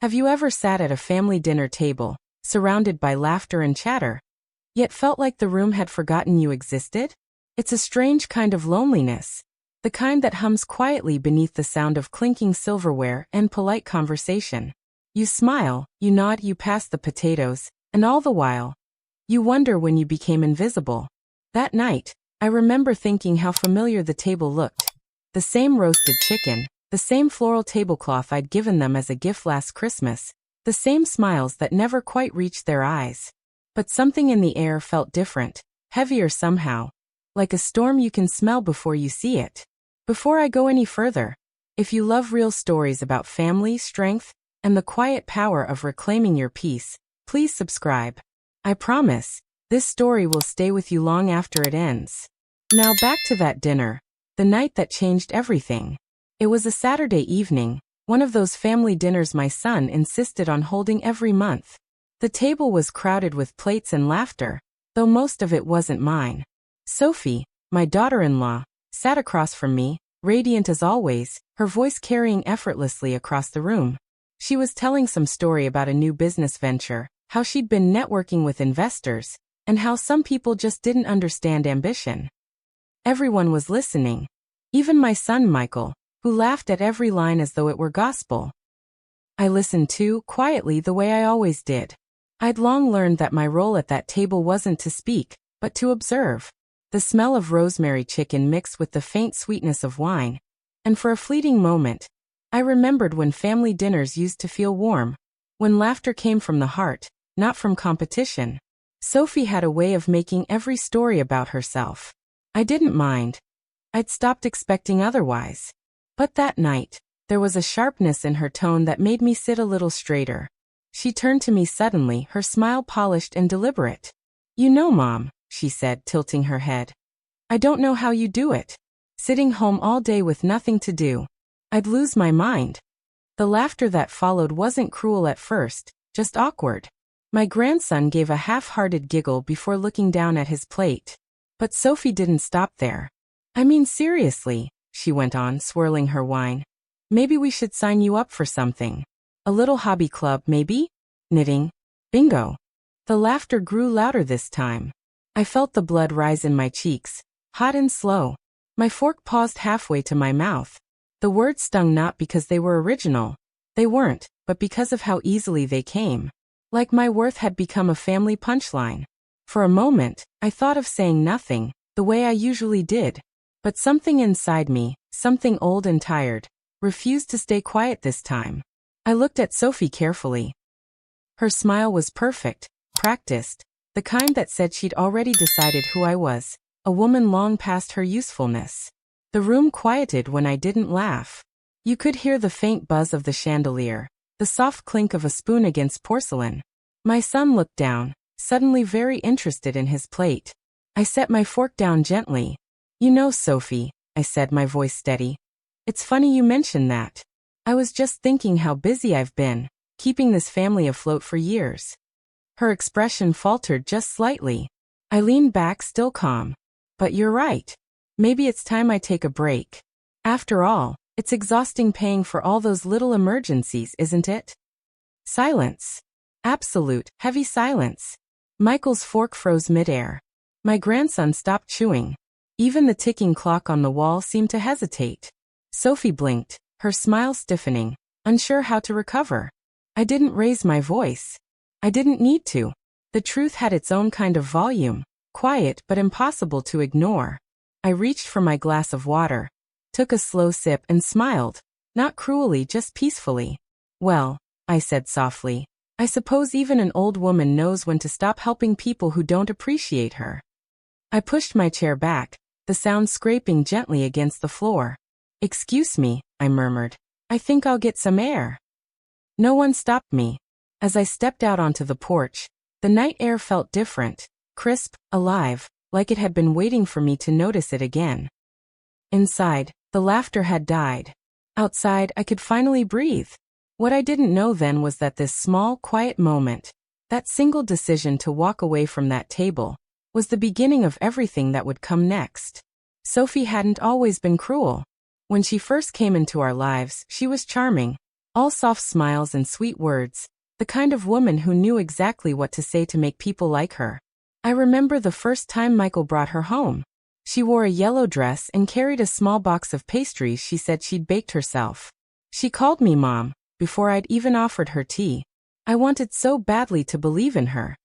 Have you ever sat at a family dinner table, surrounded by laughter and chatter, yet felt like the room had forgotten you existed? It's a strange kind of loneliness, the kind that hums quietly beneath the sound of clinking silverware and polite conversation. You smile, you nod, you pass the potatoes, and all the while, you wonder when you became invisible. That night, I remember thinking how familiar the table looked. The same roasted chicken, the same floral tablecloth I'd given them as a gift last Christmas, the same smiles that never quite reached their eyes. But something in the air felt different, heavier somehow, like a storm you can smell before you see it. Before I go any further, if you love real stories about family, strength, and the quiet power of reclaiming your peace, please subscribe. I promise, this story will stay with you long after it ends. Now back to that dinner, the night that changed everything. It was a Saturday evening, one of those family dinners my son insisted on holding every month. The table was crowded with plates and laughter, though most of it wasn't mine. Sophie, my daughter-in-law, sat across from me, radiant as always, her voice carrying effortlessly across the room. She was telling some story about a new business venture, how she'd been networking with investors, and how some people just didn't understand ambition. Everyone was listening, even my son Michael, who laughed at every line as though it were gospel. I listened too, quietly the way I always did. I'd long learned that my role at that table wasn't to speak, but to observe. The smell of rosemary chicken mixed with the faint sweetness of wine, and for a fleeting moment, I remembered when family dinners used to feel warm, when laughter came from the heart, not from competition. Sophie had a way of making every story about herself. I didn't mind. I'd stopped expecting otherwise. But that night, there was a sharpness in her tone that made me sit a little straighter. She turned to me suddenly, her smile polished and deliberate. "You know, Mom," she said, tilting her head. "I don't know how you do it. Sitting home all day with nothing to do. I'd lose my mind." The laughter that followed wasn't cruel at first, just awkward. My grandson gave a half-hearted giggle before looking down at his plate. But Sophie didn't stop there. "I mean seriously," she went on, swirling her wine. "Maybe we should sign you up for something. A little hobby club, maybe? Knitting? Bingo." The laughter grew louder this time. I felt the blood rise in my cheeks, hot and slow. My fork paused halfway to my mouth. The words stung not because they were original. They weren't, but because of how easily they came. Like my worth had become a family punchline. For a moment, I thought of saying nothing, the way I usually did. But something inside me, something old and tired, refused to stay quiet this time. I looked at Sophie carefully. Her smile was perfect, practiced, the kind that said she'd already decided who I was, a woman long past her usefulness. The room quieted when I didn't laugh. You could hear the faint buzz of the chandelier, the soft clink of a spoon against porcelain. My son looked down, suddenly very interested in his plate. I set my fork down gently. "You know, Sophie," I said, my voice steady. "It's funny you mention that. I was just thinking how busy I've been, keeping this family afloat for years." Her expression faltered just slightly. I leaned back, still calm. "But you're right. Maybe it's time I take a break. After all, it's exhausting paying for all those little emergencies, isn't it?" Silence. Absolute, heavy silence. Michael's fork froze midair. My grandson stopped chewing. Even the ticking clock on the wall seemed to hesitate. Sophie blinked, her smile stiffening, unsure how to recover. I didn't raise my voice. I didn't need to. The truth had its own kind of volume, quiet but impossible to ignore. I reached for my glass of water, took a slow sip and smiled, not cruelly, just peacefully. "Well," I said softly, "I suppose even an old woman knows when to stop helping people who don't appreciate her." I pushed my chair back, the sound scraping gently against the floor. "Excuse me," I murmured. "I think I'll get some air." No one stopped me. As I stepped out onto the porch, the night air felt different, crisp, alive, like it had been waiting for me to notice it again. Inside, the laughter had died. Outside, I could finally breathe. What I didn't know then was that this small, quiet moment, that single decision to walk away from that table, was the beginning of everything that would come next. Sophie hadn't always been cruel. When she first came into our lives, she was charming, All soft smiles and sweet words, the kind of woman who knew exactly what to say to make people like her. I remember the first time Michael brought her home. She wore a yellow dress and carried a small box of pastries she said she'd baked herself. She called me Mom, before I'd even offered her tea. I wanted so badly to believe in her.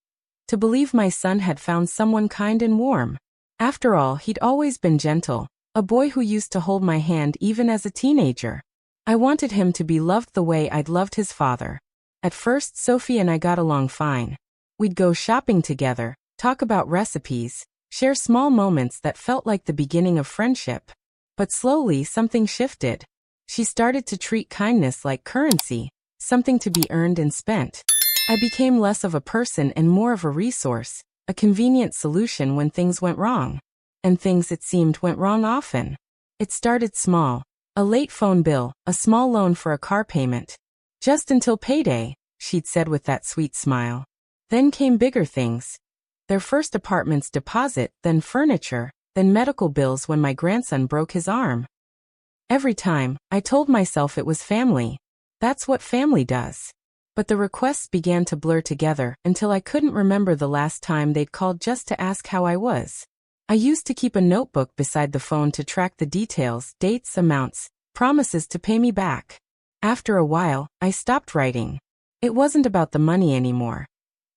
To believe my son had found someone kind and warm. After all, he'd always been gentle, a boy who used to hold my hand even as a teenager. I wanted him to be loved the way I'd loved his father. At first, Sophie and I got along fine. We'd go shopping together, talk about recipes, share small moments that felt like the beginning of friendship. But slowly something shifted. She started to treat kindness like currency, something to be earned and spent. I became less of a person and more of a resource, a convenient solution when things went wrong. And things, it seemed, went wrong often. It started small. A late phone bill, a small loan for a car payment. Just until payday, she'd said with that sweet smile. Then came bigger things. Their first apartment's deposit, then furniture, then medical bills when my grandson broke his arm. Every time, I told myself it was family. That's what family does. But the requests began to blur together until I couldn't remember the last time they'd called just to ask how I was. I used to keep a notebook beside the phone to track the details, dates, amounts, promises to pay me back. After a while, I stopped writing. It wasn't about the money anymore.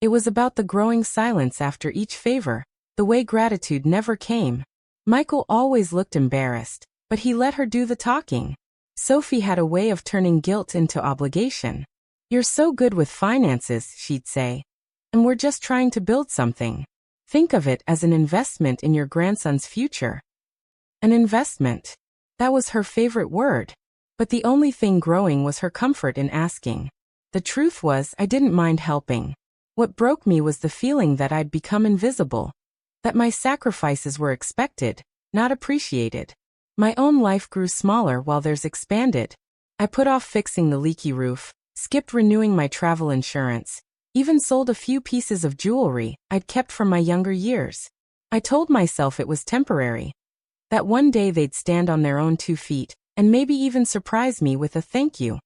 It was about the growing silence after each favor, the way gratitude never came. Michael always looked embarrassed, but he let her do the talking. Sophie had a way of turning guilt into obligation. "You're so good with finances," she'd say. "And we're just trying to build something. Think of it as an investment in your grandson's future." An investment. That was her favorite word. But the only thing growing was her comfort in asking. The truth was, I didn't mind helping. What broke me was the feeling that I'd become invisible. That my sacrifices were expected, not appreciated. My own life grew smaller while theirs expanded. I put off fixing the leaky roof, skipped renewing my travel insurance, even sold a few pieces of jewelry I'd kept from my younger years. I told myself it was temporary. That one day they'd stand on their own 2 feet, and maybe even surprise me with a thank you.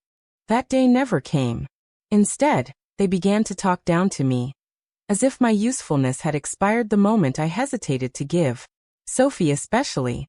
That day never came. Instead, they began to talk down to me. As if my usefulness had expired the moment I hesitated to give. Sophie especially.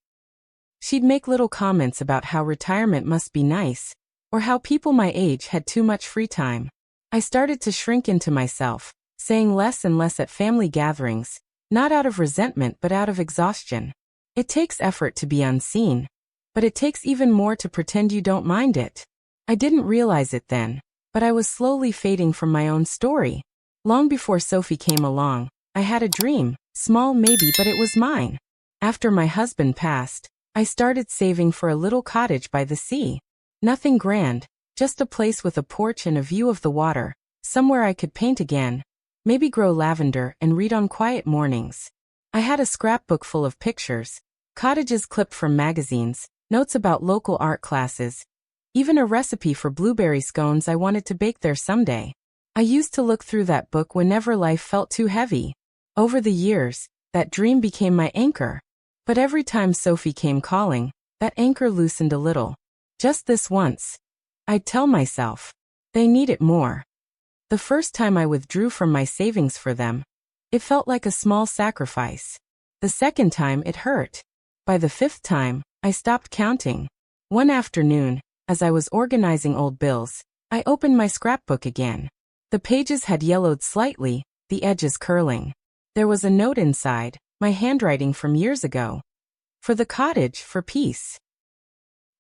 She'd make little comments about how retirement must be nice, or how people my age had too much free time. I started to shrink into myself, saying less and less at family gatherings, not out of resentment but out of exhaustion. It takes effort to be unseen, but it takes even more to pretend you don't mind it. I didn't realize it then, but I was slowly fading from my own story. Long before Sophie came along, I had a dream, small maybe, but it was mine. After my husband passed, I started saving for a little cottage by the sea. Nothing grand, just a place with a porch and a view of the water, somewhere I could paint again, maybe grow lavender and read on quiet mornings. I had a scrapbook full of pictures, cottages clipped from magazines, notes about local art classes, even a recipe for blueberry scones I wanted to bake there someday. I used to look through that book whenever life felt too heavy. Over the years, that dream became my anchor. But every time Sophie came calling, that anchor loosened a little. Just this once. I'd tell myself, they need it more. The first time I withdrew from my savings for them, it felt like a small sacrifice. The second time it hurt. By the 5th time, I stopped counting. One afternoon, as I was organizing old bills, I opened my scrapbook again. The pages had yellowed slightly, the edges curling. There was a note inside, my handwriting from years ago. For the cottage, for peace.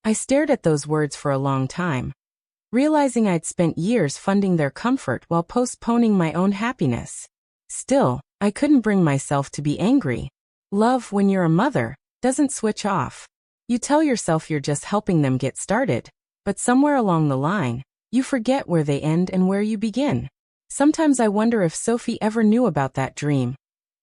I stared at those words for a long time, realizing I'd spent years funding their comfort while postponing my own happiness. Still, I couldn't bring myself to be angry. Love, when you're a mother, doesn't switch off. You tell yourself you're just helping them get started, but somewhere along the line, you forget where they end and where you begin. Sometimes I wonder if Sophie ever knew about that dream.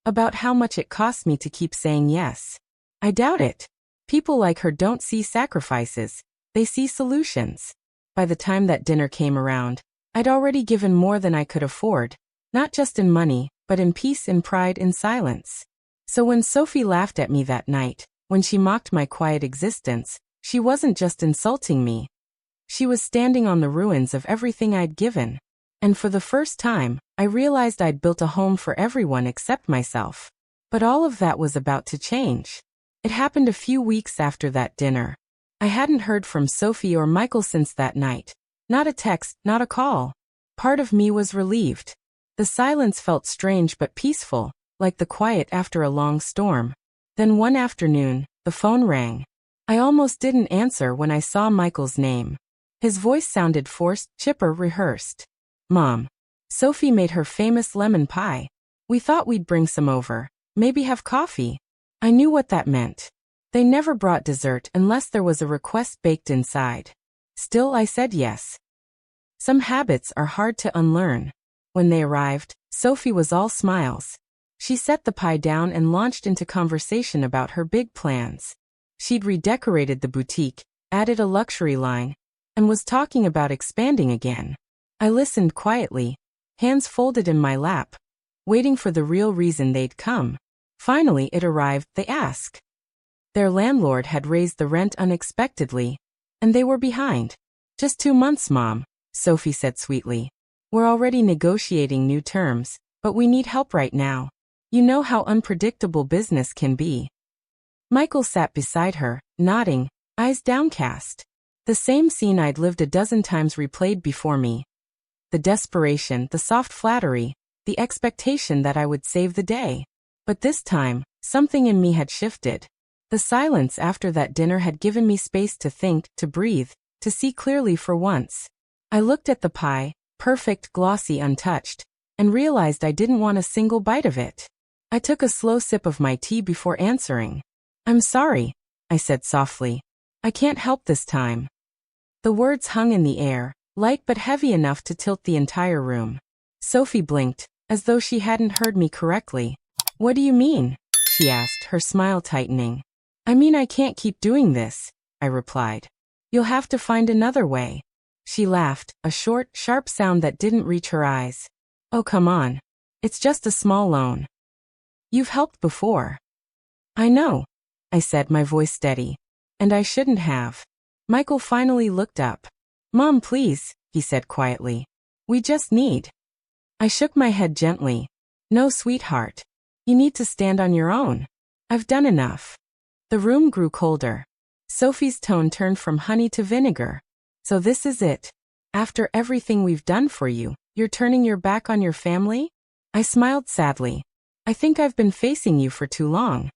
About how much it cost me to keep saying yes. I doubt it. People like her don't see sacrifices, they see solutions. By the time that dinner came around, I'd already given more than I could afford, not just in money, but in peace, in pride, in silence. So when Sophie laughed at me that night, when she mocked my quiet existence, she wasn't just insulting me. She was standing on the ruins of everything I'd given. And for the first time, I realized I'd built a home for everyone except myself. But all of that was about to change. It happened a few weeks after that dinner. I hadn't heard from Sophie or Michael since that night. Not a text, not a call. Part of me was relieved. The silence felt strange but peaceful, like the quiet after a long storm. Then one afternoon, the phone rang. I almost didn't answer when I saw Michael's name. His voice sounded forced, chipper, rehearsed. Mom. Sophie made her famous lemon pie. We thought we'd bring some over, maybe have coffee. I knew what that meant. They never brought dessert unless there was a request baked inside. Still, I said yes. Some habits are hard to unlearn. When they arrived, Sophie was all smiles. She set the pie down and launched into conversation about her big plans. She'd redecorated the boutique, added a luxury line, and was talking about expanding again. I listened quietly, hands folded in my lap, waiting for the real reason they'd come. Finally it arrived, they asked. Their landlord had raised the rent unexpectedly, and they were behind. Just 2 months, Mom, Sophie said sweetly. We're already negotiating new terms, but we need help right now. You know how unpredictable business can be. Michael sat beside her, nodding, eyes downcast. The same scene I'd lived a dozen times replayed before me. The desperation, the soft flattery, the expectation that I would save the day. But this time, something in me had shifted. The silence after that dinner had given me space to think, to breathe, to see clearly for once. I looked at the pie, perfect, glossy, untouched, and realized I didn't want a single bite of it. I took a slow sip of my tea before answering. I'm sorry, I said softly. I can't help this time. The words hung in the air, light but heavy enough to tilt the entire room. Sophie blinked, as though she hadn't heard me correctly. What do you mean? She asked, her smile tightening. I mean I can't keep doing this, I replied. You'll have to find another way. She laughed, a short, sharp sound that didn't reach her eyes. Oh, come on. It's just a small loan. You've helped before. I know, I said, my voice steady. And I shouldn't have. Michael finally looked up. Mom, please, he said quietly. We just need. I shook my head gently. No, sweetheart. You need to stand on your own. I've done enough. The room grew colder. Sophie's tone turned from honey to vinegar. So this is it. After everything we've done for you, you're turning your back on your family? I smiled sadly. I think I've been facing you for too long.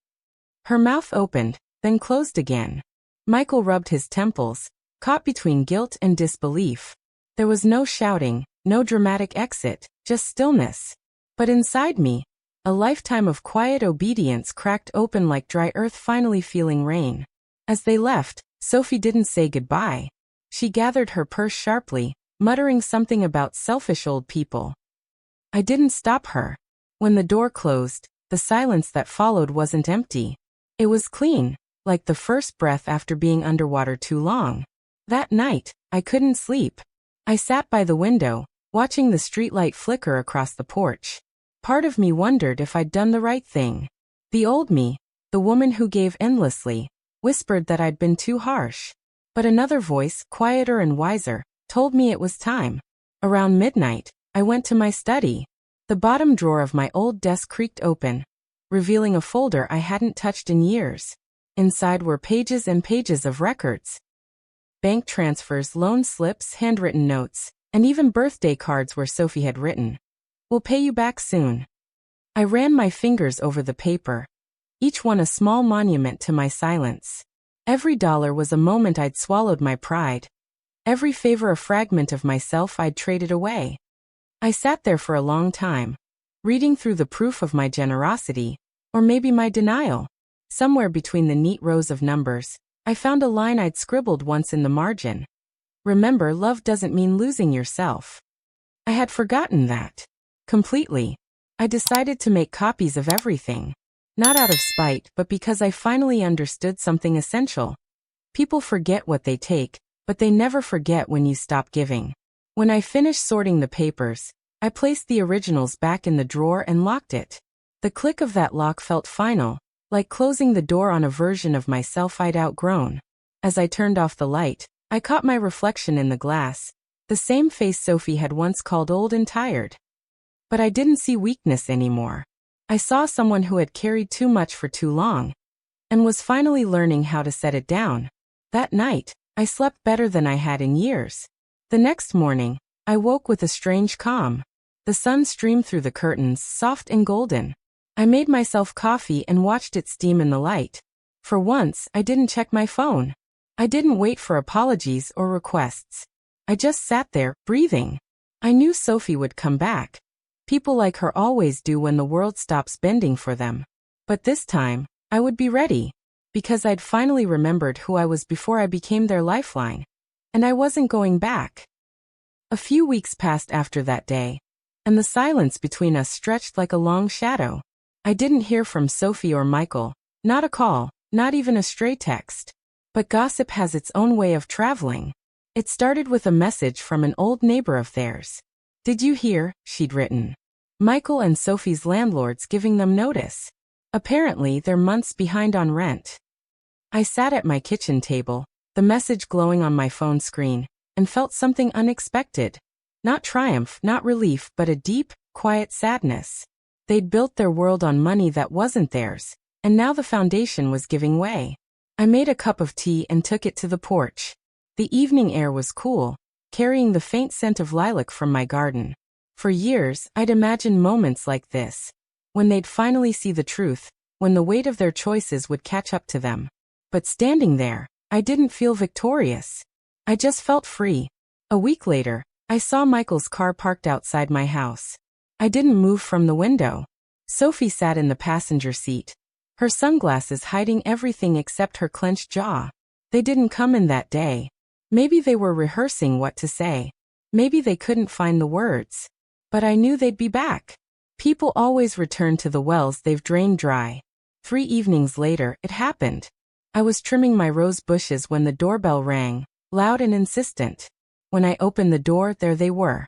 Her mouth opened, then closed again. Michael rubbed his temples, caught between guilt and disbelief. There was no shouting, no dramatic exit, just stillness. But inside me, a lifetime of quiet obedience cracked open like dry earth finally feeling rain. As they left, Sophie didn't say goodbye. She gathered her purse sharply, muttering something about selfish old people. I didn't stop her. When the door closed, the silence that followed wasn't empty. It was clean, like the first breath after being underwater too long. That night, I couldn't sleep. I sat by the window, watching the streetlight flicker across the porch. Part of me wondered if I'd done the right thing. The old me, the woman who gave endlessly, whispered that I'd been too harsh. But another voice, quieter and wiser, told me it was time. Around midnight, I went to my study. The bottom drawer of my old desk creaked open, revealing a folder I hadn't touched in years. Inside were pages and pages of records. Bank transfers, loan slips, handwritten notes, and even birthday cards where Sophie had written, "We'll pay you back soon." I ran my fingers over the paper, each one a small monument to my silence. Every dollar was a moment I'd swallowed my pride. Every favor a fragment of myself I'd traded away. I sat there for a long time, reading through the proof of my generosity, or maybe my denial. Somewhere between the neat rows of numbers, I found a line I'd scribbled once in the margin. Remember, love doesn't mean losing yourself. I had forgotten that. Completely. I decided to make copies of everything. Not out of spite, but because I finally understood something essential. People forget what they take, but they never forget when you stop giving. When I finished sorting the papers, I placed the originals back in the drawer and locked it. The click of that lock felt final, like closing the door on a version of myself I'd outgrown. As I turned off the light, I caught my reflection in the glass, the same face Sophie had once called old and tired. But I didn't see weakness anymore. I saw someone who had carried too much for too long, and was finally learning how to set it down. That night, I slept better than I had in years. The next morning, I woke with a strange calm. The sun streamed through the curtains, soft and golden. I made myself coffee and watched it steam in the light. For once, I didn't check my phone. I didn't wait for apologies or requests. I just sat there, breathing. I knew Sophie would come back. People like her always do when the world stops bending for them. But this time, I would be ready. Because I'd finally remembered who I was before I became their lifeline. And I wasn't going back. A few weeks passed after that day, and the silence between us stretched like a long shadow. I didn't hear from Sophie or Michael, not a call, not even a stray text. But gossip has its own way of traveling. It started with a message from an old neighbor of theirs. "Did you hear?" she'd written. "Michael and Sophie's landlord's giving them notice. Apparently they're months behind on rent." I sat at my kitchen table, the message glowing on my phone screen, and felt something unexpected. Not triumph, not relief, but a deep, quiet sadness. They'd built their world on money that wasn't theirs, and now the foundation was giving way. I made a cup of tea and took it to the porch. The evening air was cool, carrying the faint scent of lilac from my garden. For years, I'd imagined moments like this, when they'd finally see the truth, when the weight of their choices would catch up to them. But standing there, I didn't feel victorious. I just felt free. A week later, I saw Michael's car parked outside my house. I didn't move from the window. Sophie sat in the passenger seat, her sunglasses hiding everything except her clenched jaw. They didn't come in that day. Maybe they were rehearsing what to say. Maybe they couldn't find the words. But I knew they'd be back. People always return to the wells they've drained dry. 3 evenings later, it happened. I was trimming my rose bushes when the doorbell rang, loud and insistent. When I opened the door, there they were.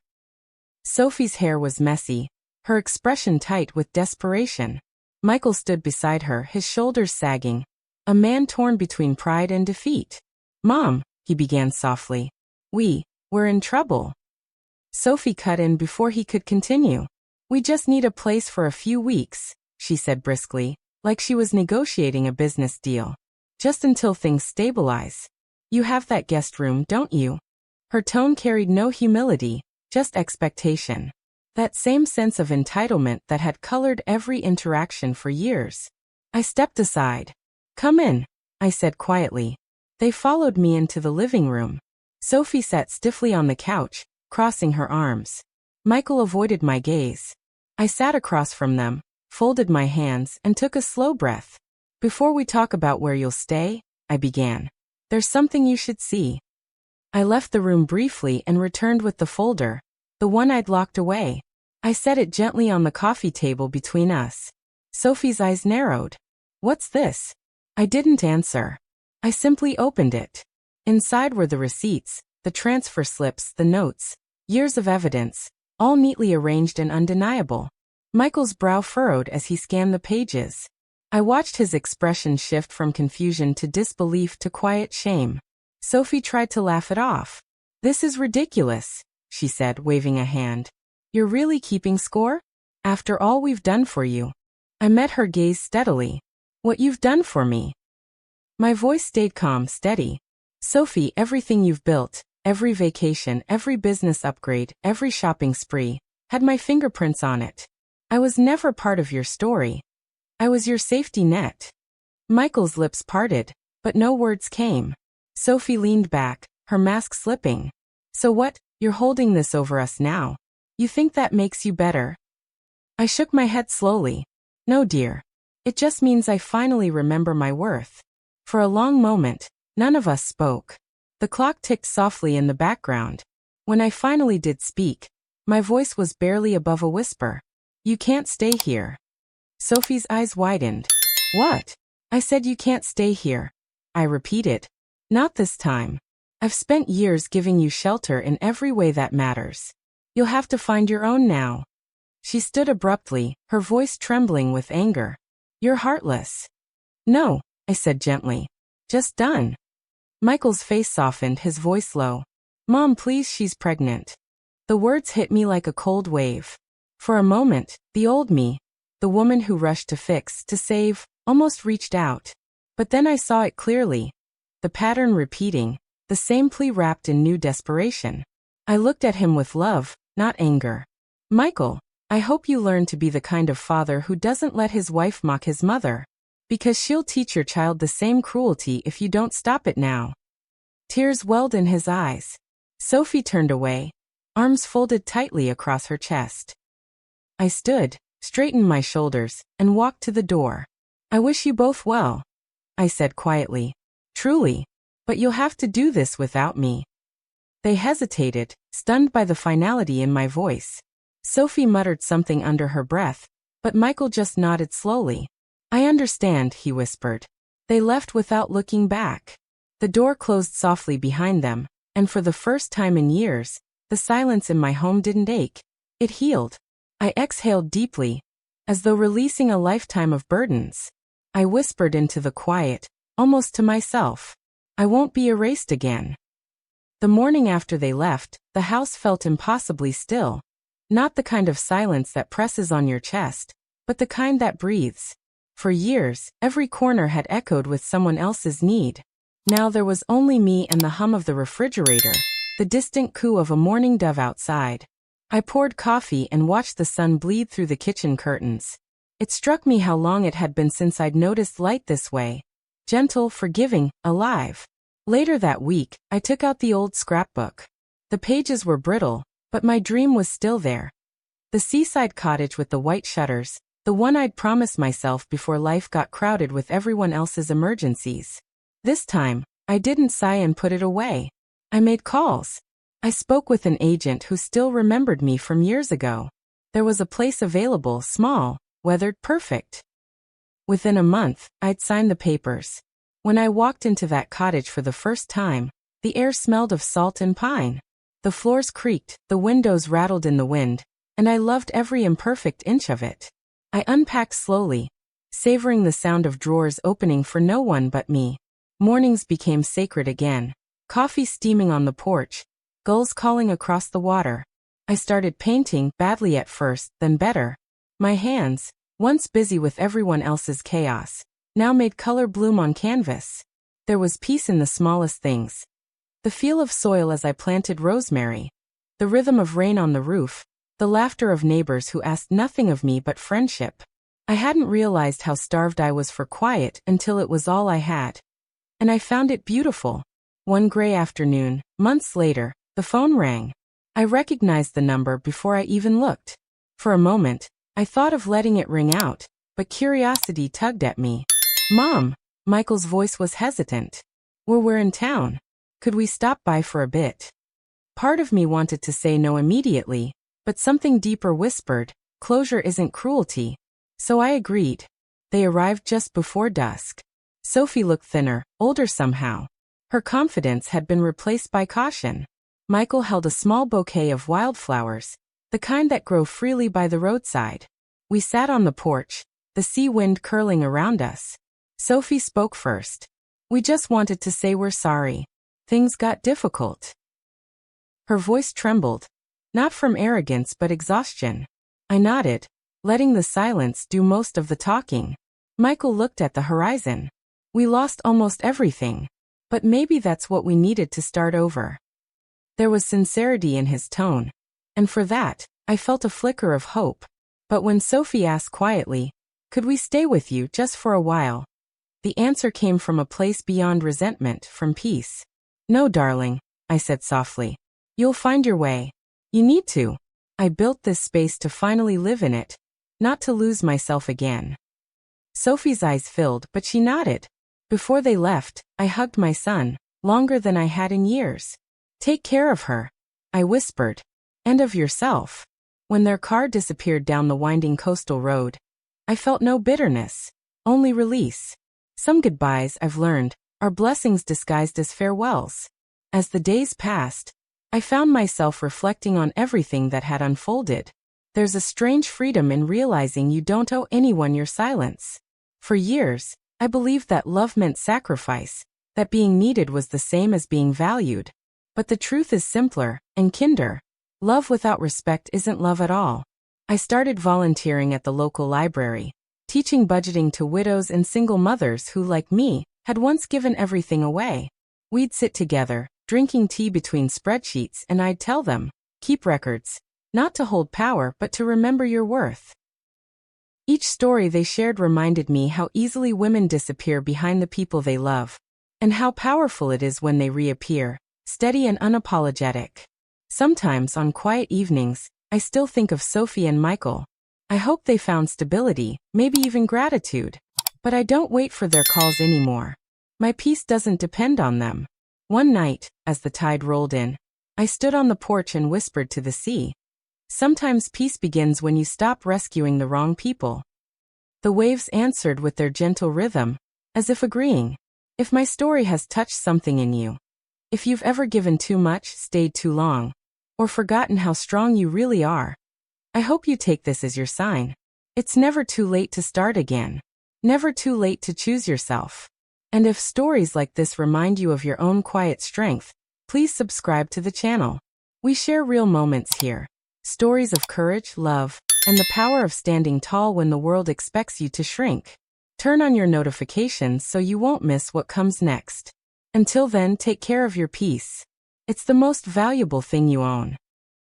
Sophie's hair was messy, her expression tight with desperation. Michael stood beside her, his shoulders sagging, a man torn between pride and defeat. "Mom," he began softly. We're in trouble." Sophie cut in before he could continue. "We just need a place for a few weeks," she said briskly, like she was negotiating a business deal. "Just until things stabilize. You have that guest room, don't you?" Her tone carried no humility, just expectation. That same sense of entitlement that had colored every interaction for years. I stepped aside. "Come in," I said quietly. They followed me into the living room. Sophie sat stiffly on the couch, crossing her arms. Michael avoided my gaze. I sat across from them, folded my hands, and took a slow breath. "Before we talk about where you'll stay," I began, "there's something you should see." I left the room briefly and returned with the folder, the one I'd locked away. I set it gently on the coffee table between us. Sophie's eyes narrowed. "What's this?" I didn't answer. I simply opened it. Inside were the receipts, the transfer slips, the notes, years of evidence, all neatly arranged and undeniable. Michael's brow furrowed as he scanned the pages. I watched his expression shift from confusion to disbelief to quiet shame. Sophie tried to laugh it off. "This is ridiculous," she said, waving a hand. "You're really keeping score? After all we've done for you." I met her gaze steadily. "What you've done for me." My voice stayed calm, steady. "Sophie, everything you've built, every vacation, every business upgrade, every shopping spree, had my fingerprints on it. I was never part of your story. I was your safety net." Michael's lips parted, but no words came. Sophie leaned back, her mask slipping. "So what, you're holding this over us now? You think that makes you better?" I shook my head slowly. "No, dear. It just means I finally remember my worth." For a long moment, none of us spoke. The clock ticked softly in the background. When I finally did speak, my voice was barely above a whisper. "You can't stay here." Sophie's eyes widened. "What?" I said. "You can't stay here." I repeated. "Not this time. I've spent years giving you shelter in every way that matters. You'll have to find your own now." She stood abruptly, her voice trembling with anger. "You're heartless." "No," I said gently. "Just done." Michael's face softened, his voice low. Mom, please, she's pregnant. The words hit me like a cold wave. For a moment, the old me, the woman who rushed to fix, to save, almost reached out. But then I saw it clearly. The pattern repeating, the same plea wrapped in new desperation. I looked at him with love, not anger. Michael, I hope you learn to be the kind of father who doesn't let his wife mock his mother. Because she'll teach your child the same cruelty if you don't stop it now. Tears welled in his eyes. Sophie turned away, arms folded tightly across her chest. I stood, straightened my shoulders, and walked to the door. I wish you both well, I said quietly. Truly. But you'll have to do this without me. They hesitated, stunned by the finality in my voice. Sophie muttered something under her breath, but Michael just nodded slowly. I understand, he whispered. They left without looking back. The door closed softly behind them, and for the first time in years, the silence in my home didn't ache. It healed. I exhaled deeply, as though releasing a lifetime of burdens. I whispered into the quiet, almost to myself. I won't be erased again. The morning after they left, the house felt impossibly still. Not the kind of silence that presses on your chest, but the kind that breathes. For years, every corner had echoed with someone else's need. Now there was only me and the hum of the refrigerator, the distant coo of a mourning dove outside. I poured coffee and watched the sun bleed through the kitchen curtains. It struck me how long it had been since I'd noticed light this way. Gentle, forgiving, alive. Later that week, I took out the old scrapbook. The pages were brittle, but my dream was still there. The seaside cottage with the white shutters, the one I'd promised myself before life got crowded with everyone else's emergencies. This time, I didn't sigh and put it away. I made calls. I spoke with an agent who still remembered me from years ago. There was a place available, small, weathered, perfect. Within a month, I'd signed the papers. When I walked into that cottage for the first time, the air smelled of salt and pine. The floors creaked, the windows rattled in the wind, and I loved every imperfect inch of it. I unpacked slowly, savoring the sound of drawers opening for no one but me. Mornings became sacred again. Coffee steaming on the porch, gulls calling across the water. I started painting, badly at first, then better. My hands, once busy with everyone else's chaos, now made color bloom on canvas. There was peace in the smallest things. The feel of soil as I planted rosemary. The rhythm of rain on the roof. The laughter of neighbors who asked nothing of me but friendship. I hadn't realized how starved I was for quiet until it was all I had. And I found it beautiful. One gray afternoon, months later, the phone rang. I recognized the number before I even looked. For a moment, I thought of letting it ring out, but curiosity tugged at me. Mom, Michael's voice was hesitant. We're in town. Could we stop by for a bit? Part of me wanted to say no immediately, but something deeper whispered, closure isn't cruelty. So I agreed. They arrived just before dusk. Sophie looked thinner, older somehow. Her confidence had been replaced by caution. Michael held a small bouquet of wildflowers, the kind that grow freely by the roadside. We sat on the porch, the sea wind curling around us. Sophie spoke first. We just wanted to say we're sorry. Things got difficult. Her voice trembled, not from arrogance but exhaustion. I nodded, letting the silence do most of the talking. Michael looked at the horizon. We lost almost everything, but maybe that's what we needed to start over. There was sincerity in his tone, and for that, I felt a flicker of hope. But when Sophie asked quietly, "Could we stay with you just for a while?" the answer came from a place beyond resentment, from peace. "No, darling," I said softly. "You'll find your way. You need to. I built this space to finally live in it, not to lose myself again." Sophie's eyes filled, but she nodded. Before they left, I hugged my son, longer than I had in years. "Take care of her," I whispered. "And of yourself." When their car disappeared down the winding coastal road, I felt no bitterness, only release. Some goodbyes, I've learned, are blessings disguised as farewells. As the days passed, I found myself reflecting on everything that had unfolded. There's a strange freedom in realizing you don't owe anyone your silence. For years, I believed that love meant sacrifice, that being needed was the same as being valued. But the truth is simpler and kinder. Love without respect isn't love at all. I started volunteering at the local library, teaching budgeting to widows and single mothers who, like me, had once given everything away. We'd sit together, drinking tea between spreadsheets, and I'd tell them, keep records, not to hold power but to remember your worth. Each story they shared reminded me how easily women disappear behind the people they love, and how powerful it is when they reappear, steady and unapologetic. Sometimes on quiet evenings, I still think of Sophie and Michael. I hope they found stability, maybe even gratitude. But I don't wait for their calls anymore. My peace doesn't depend on them. One night, as the tide rolled in, I stood on the porch and whispered to the sea. Sometimes peace begins when you stop rescuing the wrong people. The waves answered with their gentle rhythm, as if agreeing. If my story has touched something in you, if you've ever given too much, stayed too long, or forgotten how strong you really are, I hope you take this as your sign. It's never too late to start again. Never too late to choose yourself. And if stories like this remind you of your own quiet strength, please subscribe to the channel. We share real moments here. Stories of courage, love, and the power of standing tall when the world expects you to shrink. Turn on your notifications so you won't miss what comes next. Until then, take care of your peace. It's the most valuable thing you own.